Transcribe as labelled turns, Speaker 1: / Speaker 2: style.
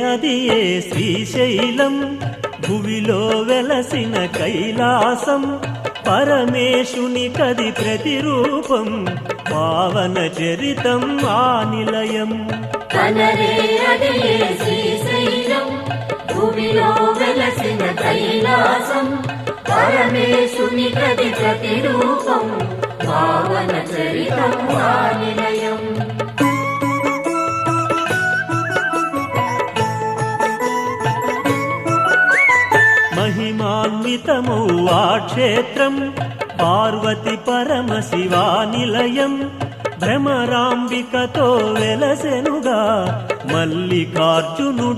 Speaker 1: అది ఏ శ్రీశైలం భువిలో వెలసిన కైలాసం పరమేశుని కది ప్రతిరూపం పావన చరితం ఆ నిలయం
Speaker 2: కనరే అది ఏ శ్రీశైలం భూమిలో వెలసిన కైలాసం పరమేశుని కది ప్రతిరూపం పావన చరితం ఆ నిలయం
Speaker 1: మహిమాన్వితమౌ ఆ క్షేత్రం పార్వతి పరమశివా నిలయం భ్రమరాంబికతో వెలసెనుగా మల్లికార్జునుడు